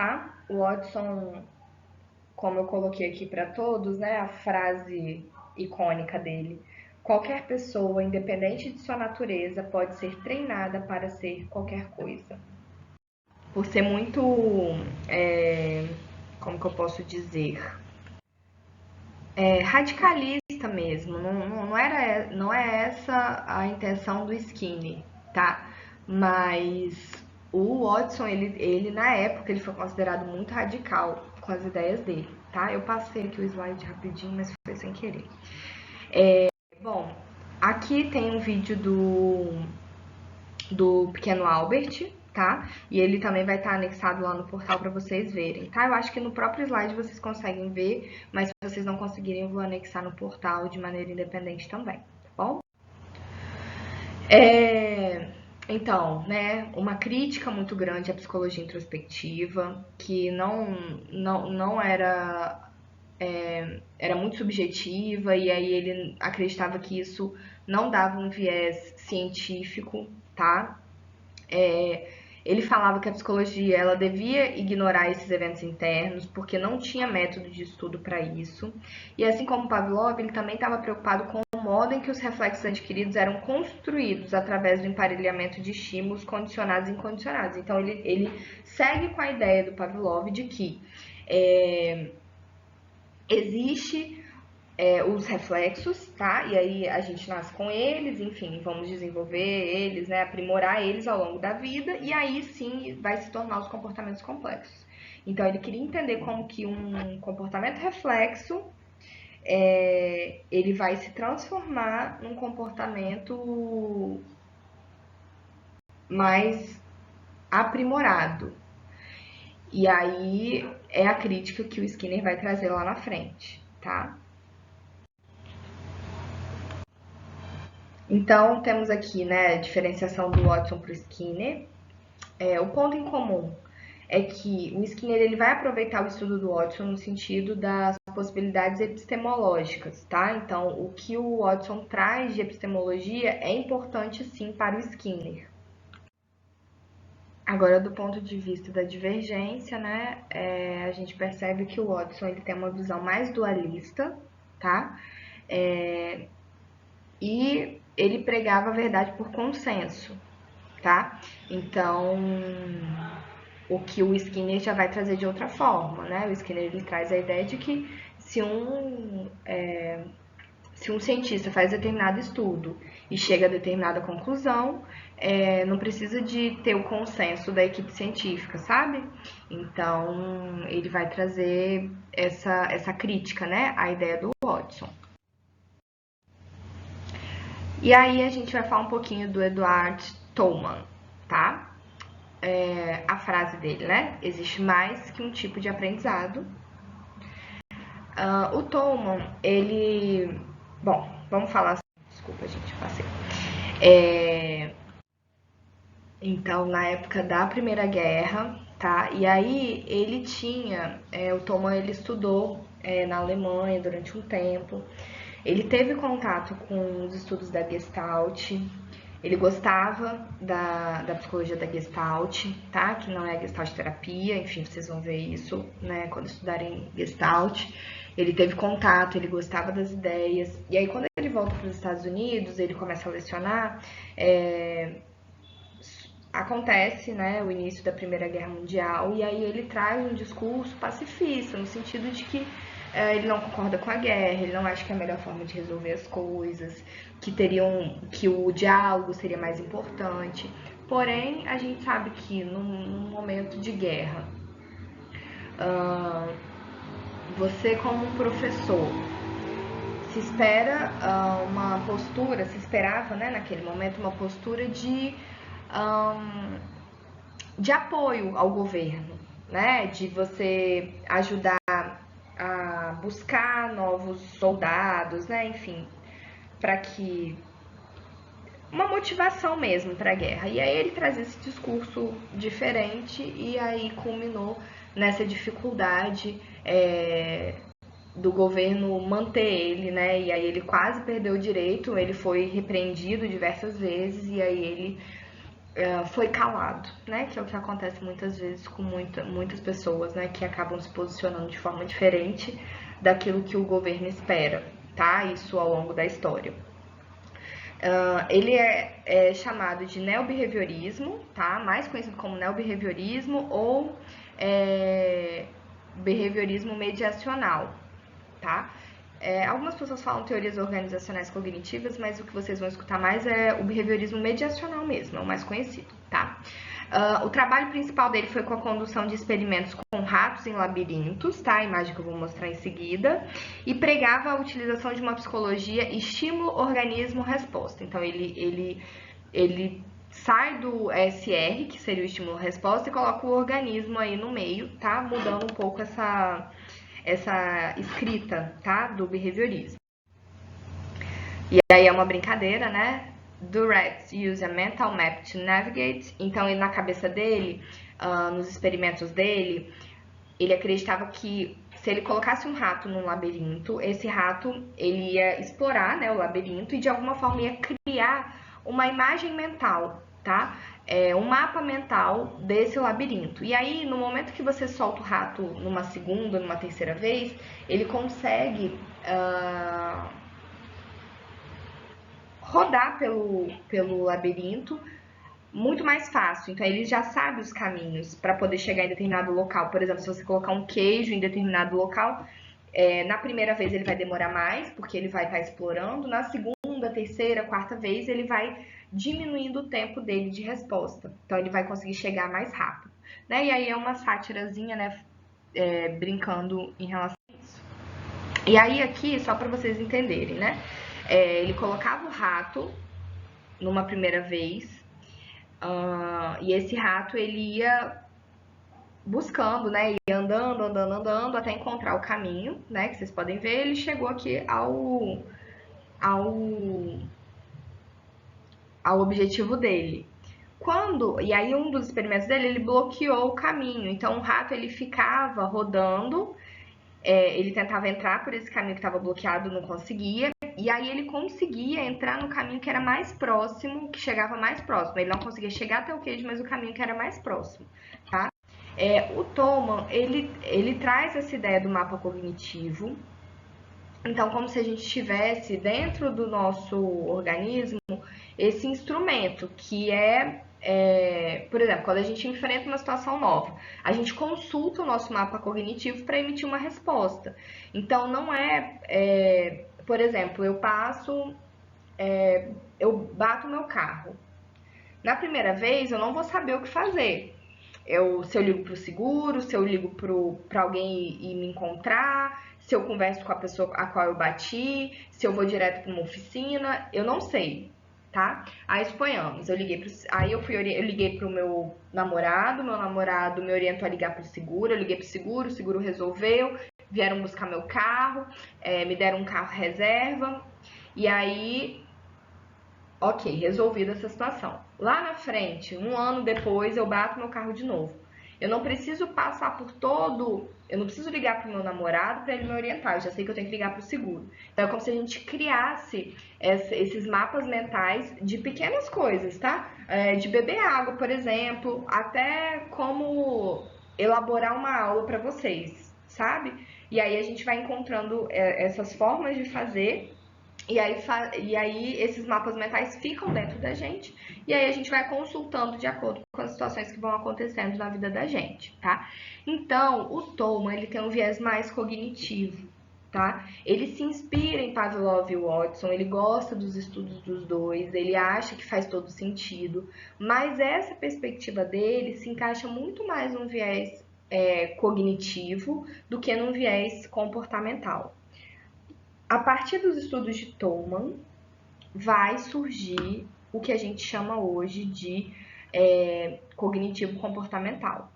tá? O Watson, como eu coloquei aqui para todos, né, a frase icônica dele: qualquer pessoa, independente de sua natureza, pode ser treinada para ser qualquer coisa. Por ser muito, como que eu posso dizer, radicalista mesmo. Não é essa a intenção do Skinner, tá? Mas o Watson, ele na época, ele foi considerado muito radical com as ideias dele, tá? Eu passei aqui o slide rapidinho, mas foi sem querer. Bom, aqui tem um vídeo do pequeno Albert, tá? E ele também vai estar anexado lá no portal para vocês verem, tá? Eu acho que no próprio slide vocês conseguem ver, mas se vocês não conseguirem, eu vou anexar no portal de maneira independente também, tá bom? Então, né, uma crítica muito grande à psicologia introspectiva, que não era, era muito subjetiva, e aí ele acreditava que isso não dava um viés científico, tá? Ele falava que a psicologia ela devia ignorar esses eventos internos porque não tinha método de estudo para isso. E assim como Pavlov, ele também estava preocupado com o modo em que os reflexos adquiridos eram construídos através do emparelhamento de estímulos condicionados e incondicionados. Então ele segue com a ideia do Pavlov de que existe os reflexos, tá? E aí a gente nasce com eles, enfim, vamos desenvolver eles, né? Aprimorar eles ao longo da vida, e aí sim vai se tornar os comportamentos complexos. Então ele queria entender como que um comportamento reflexo ele vai se transformar num comportamento mais aprimorado. E aí é a crítica que o Skinner vai trazer lá na frente, tá? Então, temos aqui, né, a diferenciação do Watson para o Skinner. O ponto em comum é que o Skinner ele vai aproveitar o estudo do Watson no sentido das possibilidades epistemológicas, tá? Então, o que o Watson traz de epistemologia é importante, sim, para o Skinner. Agora, do ponto de vista da divergência, né, a gente percebe que o Watson ele tem uma visão mais dualista, tá? E ele pregava a verdade por consenso, tá? Então, o que o Skinner já vai trazer de outra forma, né? O Skinner ele traz a ideia de que se um cientista faz determinado estudo e chega a determinada conclusão, não precisa de ter o consenso da equipe científica, sabe? Então, ele vai trazer essa crítica, né? À ideia do Watson. E aí a gente vai falar um pouquinho do Edward Thoman, tá? A frase dele, né? Existe mais que um tipo de aprendizado. O Thoman, ele... Bom, vamos falar... Desculpa, gente, passei. Então, na época da Primeira Guerra, tá? E aí ele tinha... o Thoman, ele estudou na Alemanha durante um tempo. Ele teve contato com os estudos da Gestalt. Ele gostava da psicologia da Gestalt, tá? Que não é a Gestalt terapia, enfim, vocês vão ver isso, né, quando estudarem Gestalt. Ele teve contato, ele gostava das ideias. E aí, quando ele volta para os Estados Unidos, ele começa a lecionar, acontece, né, o início da Primeira Guerra Mundial, e aí ele traz um discurso pacifista, no sentido de que ele não concorda com a guerra, ele não acha que é a melhor forma de resolver as coisas, que o diálogo seria mais importante. Porém, a gente sabe que num momento de guerra, você como um professor se espera uma postura, se esperava, né, naquele momento, uma postura de apoio ao governo, né, de você ajudar a buscar novos soldados, né, enfim, para que uma motivação mesmo para a guerra. E aí ele traz esse discurso diferente e aí culminou nessa dificuldade do governo manter ele, né? E aí ele quase perdeu o direito, ele foi repreendido diversas vezes e aí ele foi calado, né? Que é o que acontece muitas vezes com muitas pessoas, né? Que acabam se posicionando de forma diferente daquilo que o governo espera, tá? Isso ao longo da história. Ele é chamado de neobehaviorismo, tá? Mais conhecido como neobehaviorismo ou behaviorismo mediacional, tá? Algumas pessoas falam teorias organizacionais cognitivas, mas o que vocês vão escutar mais é o behaviorismo mediacional mesmo, é o mais conhecido, tá? O trabalho principal dele foi com a condução de experimentos com ratos em labirintos, tá? A imagem que eu vou mostrar em seguida. E pregava a utilização de uma psicologia estímulo-organismo-resposta. Então, ele sai do SR, que seria o estímulo-resposta, e coloca o organismo aí no meio, tá? Mudando um pouco essa escrita, tá? Do behaviorismo. E aí é uma brincadeira, né? Do rats use a mental map to navigate. Então, ele, na cabeça dele, nos experimentos dele, ele acreditava que se ele colocasse um rato num labirinto, esse rato ele ia explorar, né, o labirinto e de alguma forma ia criar uma imagem mental, tá? Um mapa mental desse labirinto. E aí, no momento que você solta o rato numa segunda, numa terceira vez, ele consegue rodar pelo labirinto muito mais fácil. Então, ele já sabe os caminhos para poder chegar em determinado local. Por exemplo, se você colocar um queijo em determinado local, na primeira vez ele vai demorar mais, porque ele vai estar explorando. Na segunda, terceira, quarta vez, ele vai diminuindo o tempo dele de resposta. Então, ele vai conseguir chegar mais rápido. Né? E aí é uma sátirazinha, né? Brincando em relação a isso. E aí aqui, só para vocês entenderem, né? Ele colocava o rato numa primeira vez, e esse rato ele ia buscando, né? Ia andando até encontrar o caminho, né? Que vocês podem ver, ele chegou aqui ao objetivo dele. E aí um dos experimentos dele, ele bloqueou o caminho. Então o rato ele ficava rodando, ele tentava entrar por esse caminho que estava bloqueado, não conseguia. E aí ele conseguia entrar no caminho que era mais próximo, que chegava mais próximo. Ele não conseguia chegar até o queijo, mas o caminho que era mais próximo, tá? O Thoman, ele traz essa ideia do mapa cognitivo. Então, como se a gente tivesse dentro do nosso organismo esse instrumento que por exemplo, quando a gente enfrenta uma situação nova, a gente consulta o nosso mapa cognitivo para emitir uma resposta. Então, não por exemplo, eu bato meu carro. Na primeira vez, eu não vou saber o que fazer. Se eu ligo pro seguro, se eu ligo pra alguém ir me encontrar, se eu converso com a pessoa a qual eu bati, se eu vou direto pra uma oficina, eu não sei, tá? Aí suponhamos, eu liguei pro meu namorado me orientou a ligar pro seguro, eu liguei pro seguro, o seguro resolveu, vieram buscar meu carro, me deram um carro reserva, e aí ok, resolvida essa situação. Lá na frente, um ano depois, eu bato meu carro de novo. Eu não preciso passar por eu não preciso ligar para o meu namorado para ele me orientar. Eu já sei que eu tenho que ligar para o seguro. Então é como se a gente criasse esses mapas mentais de pequenas coisas, tá? De beber água, por exemplo, até como elaborar uma aula para vocês, sabe? E aí a gente vai encontrando essas formas de fazer e aí esses mapas mentais ficam dentro da gente e aí a gente vai consultando de acordo com as situações que vão acontecendo na vida da gente, tá? Então, o Thoman, ele tem um viés mais cognitivo, tá? Ele se inspira em Pavlov e Watson, ele gosta dos estudos dos dois, ele acha que faz todo sentido, mas essa perspectiva dele se encaixa muito mais num viés cognitivo do que num viés comportamental. A partir dos estudos de Thoman, vai surgir o que a gente chama hoje de cognitivo comportamental.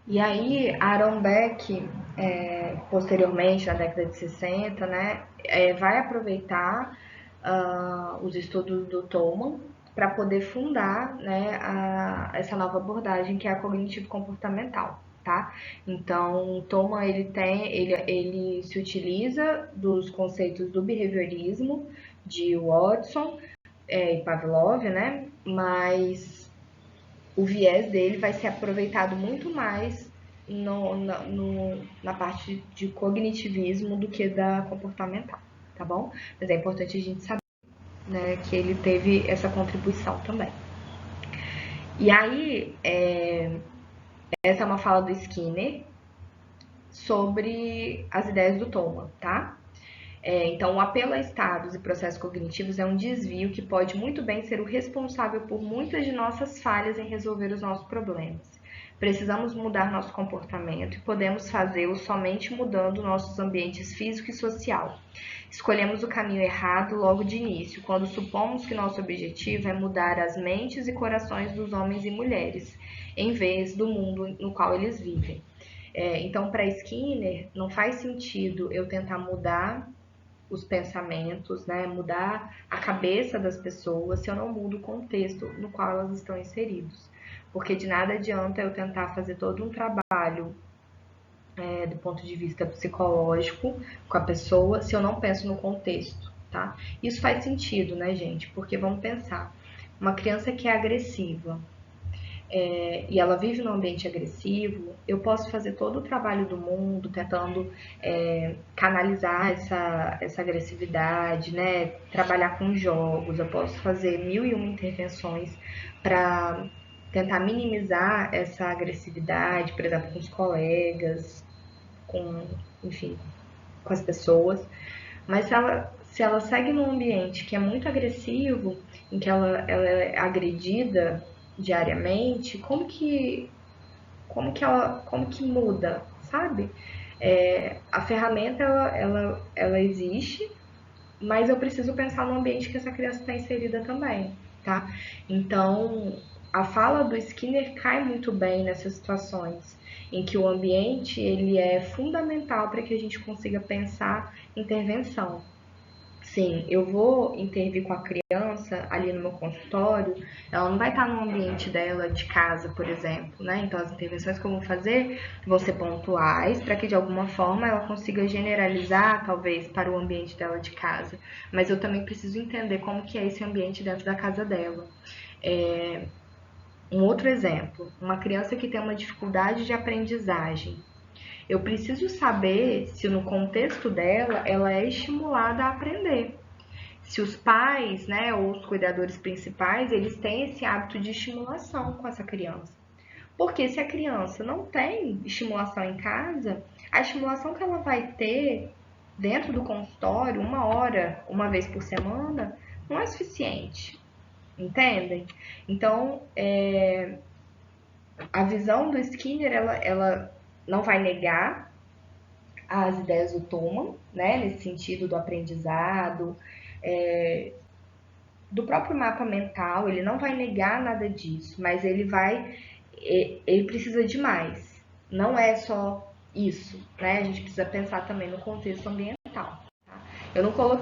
E aí, Aaron Beck, posteriormente, na década de 60, né, vai aproveitar os estudos do Thoman para poder fundar, né, essa nova abordagem que é a cognitivo comportamental. Tá? Então, Thoman ele se utiliza dos conceitos do behaviorismo de Watson e Pavlov, né? Mas o viés dele vai ser aproveitado muito mais na parte de cognitivismo do que da comportamental, tá bom? Mas é importante a gente saber, né, que ele teve essa contribuição também. E aí, essa é uma fala do Skinner sobre as ideias do Toma, tá? Então, o apelo a estados e processos cognitivos é um desvio que pode muito bem ser o responsável por muitas de nossas falhas em resolver os nossos problemas. Precisamos mudar nosso comportamento e podemos fazê-lo somente mudando nossos ambientes físico e social. Escolhemos o caminho errado logo de início, quando supomos que nosso objetivo é mudar as mentes e corações dos homens e mulheres, em vez do mundo no qual eles vivem. Então, para Skinner, não faz sentido eu tentar mudar os pensamentos, né, mudar a cabeça das pessoas se eu não mudo o contexto no qual elas estão inseridos. Porque de nada adianta eu tentar fazer todo um trabalho do ponto de vista psicológico com a pessoa se eu não penso no contexto, tá? Isso faz sentido, né, gente? Porque vamos pensar, uma criança que é agressiva, e ela vive num ambiente agressivo, eu posso fazer todo o trabalho do mundo tentando canalizar essa agressividade, né? Trabalhar com jogos, eu posso fazer mil e uma intervenções para tentar minimizar essa agressividade, por exemplo, com os colegas, com, enfim, com as pessoas. Mas se ela segue num ambiente que é muito agressivo, em que ela é agredida diariamente, como que muda, sabe? A ferramenta ela existe, mas eu preciso pensar no ambiente que essa criança está inserida também, tá? Então, a fala do Skinner cai muito bem nessas situações em que o ambiente ele é fundamental para que a gente consiga pensar intervenção. Sim, eu vou intervir com a criança ali no meu consultório, ela não vai estar no ambiente dela de casa, por exemplo, né? Então as intervenções que eu vou fazer vão ser pontuais para que de alguma forma ela consiga generalizar, talvez, para o ambiente dela de casa. Mas eu também preciso entender como que é esse ambiente dentro da casa dela. Um outro exemplo, uma criança que tem uma dificuldade de aprendizagem. Eu preciso saber se no contexto dela ela é estimulada a aprender. Se os pais, né, ou os cuidadores principais, eles têm esse hábito de estimulação com essa criança. Porque se a criança não tem estimulação em casa, a estimulação que ela vai ter dentro do consultório, 1 hora, uma vez por semana, não é suficiente. Entendem? Então, a visão do Skinner, ela não vai negar as ideias do Thoman, né, nesse sentido do aprendizado, do próprio mapa mental, ele não vai negar nada disso, mas ele precisa de mais. Não é só isso, né? A gente precisa pensar também no contexto ambiental. Tá? Eu não coloquei